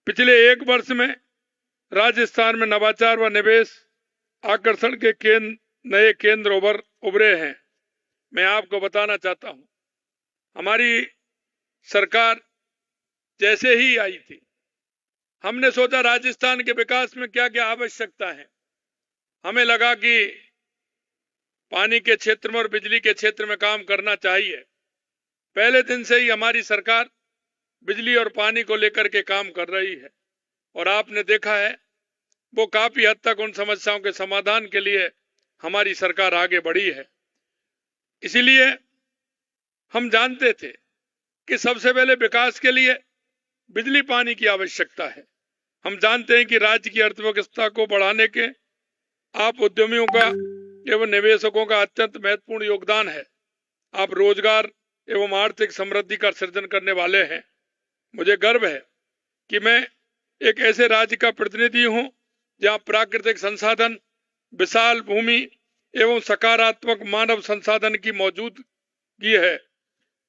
पिछले एक वर्ष में राजस्थान में नवाचार व निवेश आकर्षण के नए केंद्र उभरे हैं। मैं आपको बताना चाहता हूं, हमारी सरकार जैसे ही आई थी, हमने सोचा राजस्थान के विकास में क्या क्या आवश्यकता है। हमें लगा कि पानी के क्षेत्र में और बिजली के क्षेत्र में काम करना चाहिए। पहले दिन से ही हमारी सरकार बिजली और पानी को लेकर के काम कर रही है और आपने देखा है वो काफी हद तक उन समस्याओं के समाधान के लिए हमारी सरकार आगे बढ़ी है। इसीलिए हम जानते थे कि सबसे पहले विकास के लिए बिजली पानी की आवश्यकता है। हम जानते हैं कि राज्य की अर्थव्यवस्था को बढ़ाने के आप उद्यमियों का एवं निवेशकों का अत्यंत महत्वपूर्ण योगदान है। आप रोजगार एवं आर्थिक समृद्धि का सृजन करने वाले हैं। मुझे गर्व है कि मैं एक ऐसे राज्य का प्रतिनिधि हूं जहां प्राकृतिक संसाधन, विशाल भूमि एवं सकारात्मक मानव संसाधन की मौजूदगी है।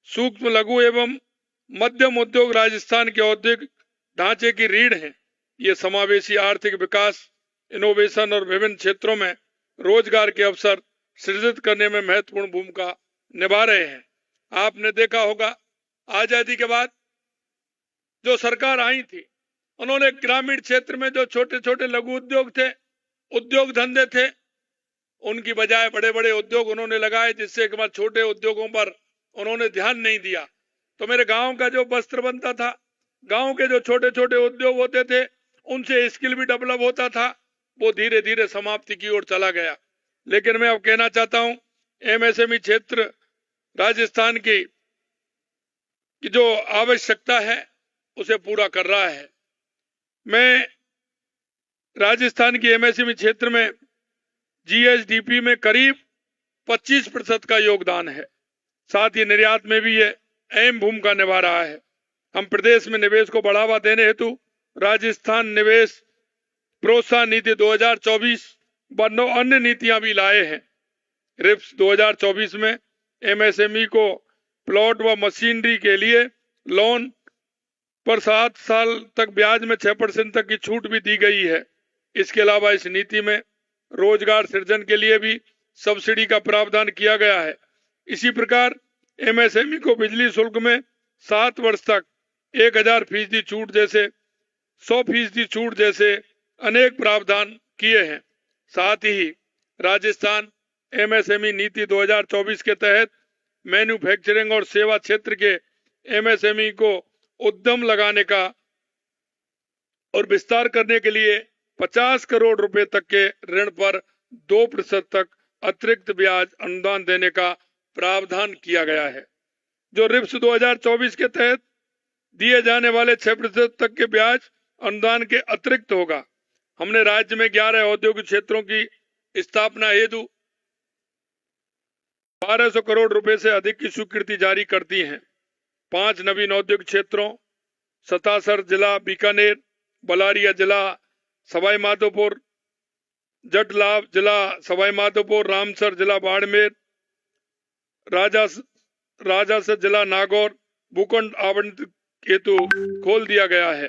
सूक्ष्म, लघु एवं मध्यम उद्योग राजस्थान के औद्योगिक ढांचे की रीढ़ हैं। ये समावेशी आर्थिक विकास, इनोवेशन और विभिन्न क्षेत्रों में रोजगार के अवसर सृजित करने में महत्वपूर्ण भूमिका निभा रहे हैं। आपने देखा होगा, आजादी के बाद जो सरकार आई थी, उन्होंने ग्रामीण क्षेत्र में जो छोटे छोटे लघु उद्योग थे, उद्योग धंधे थे, उनकी बजाय बड़े बड़े उद्योग उन्होंने लगाए, जिससे एक बार छोटे उद्योगों पर उन्होंने ध्यान नहीं दिया। तो मेरे गांव का जो वस्त्र बनता था, गांव के जो छोटे छोटे उद्योग होते थे, उनसे स्किल भी डेवलप होता था, वो धीरे धीरे समाप्ति की ओर चला गया। लेकिन मैं अब कहना चाहता हूं, एमएसएमई क्षेत्र राजस्थान की जो आवश्यकता है उसे पूरा कर रहा है। मैं राजस्थान की एमएसएमई क्षेत्र में जीएसडीपी में करीब 25% का योगदान है। साथ ही निर्यात में भी ये अहम भूमिका निभा रहा है। हम प्रदेश में निवेश को बढ़ावा देने हेतु राजस्थान निवेश प्रोत्साहन नीति 2024 व 9 अन्य नीतियां भी लाए हैं। रिप्स 2024 में एमएसएमई को प्लॉट व मशीनरी के लिए लोन पर 7 साल तक ब्याज में 6% तक की छूट भी दी गई है। इसके अलावा इस नीति में रोजगार सृजन के लिए भी सब्सिडी का प्रावधान किया गया है। इसी प्रकार एमएसएमई को बिजली शुल्क में 7 वर्ष तक 1000% छूट जैसे 100% छूट जैसे अनेक प्रावधान किए हैं। साथ ही राजस्थान एमएसएमई नीति 2024 के तहत मैन्युफैक्चरिंग और सेवा क्षेत्र के एमएसएमई को उद्यम लगाने का और विस्तार करने के लिए 50 करोड़ रुपए तक के ऋण पर 2% तक अतिरिक्त ब्याज अनुदान देने का प्रावधान किया गया है। जो रिप्स 2024 के तहत दिए जाने वाले 6% तक के ब्याज अनुदान के अतिरिक्त होगा। हमने राज्य में 11 औद्योगिक क्षेत्रों की स्थापना हेतु 1200 करोड़ रुपए से अधिक की स्वीकृति जारी कर दी है। 5 नवीन औद्योगिक क्षेत्रों सतासर जिला बीकानेर, बलारिया जिला सवाई माधोपुर, जटलाव जिला सवाई माधोपुर, रामसर जिला बाड़मेर, राजासर जिला नागौर भूखंड आवंटित हेतु खोल दिया गया है।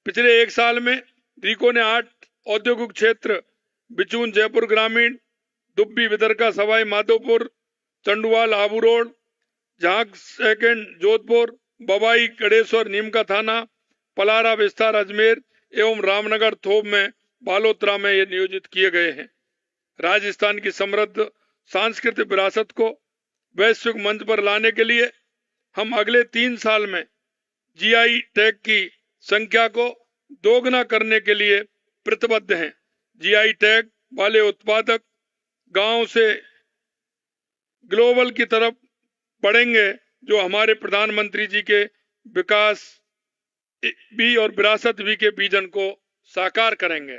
पिछले एक साल में रीको ने 8 औद्योगिक क्षेत्र बिचून जयपुर ग्रामीण, दुब्बी विदरका सवाई माधोपुर, चंडुवाल आबू रोड, झांक सेकंड जोधपुर, बबाई गणेश्वर नीमका थाना, पलारा विस्तार अजमेर एवं रामनगर थोप में बालोतरा में ये नियोजित किए गए हैं। राजस्थान की समृद्ध सांस्कृतिक विरासत को वैश्विक मंच पर लाने के लिए हम अगले 3 साल में जीआई टैग की संख्या को दोगुना करने के लिए प्रतिबद्ध हैं। जीआई टैग वाले उत्पादक गांव से ग्लोबल की तरफ बढ़ेंगे, जो हमारे प्रधानमंत्री जी के विकास भी और विरासत भी के विजन को साकार करेंगे।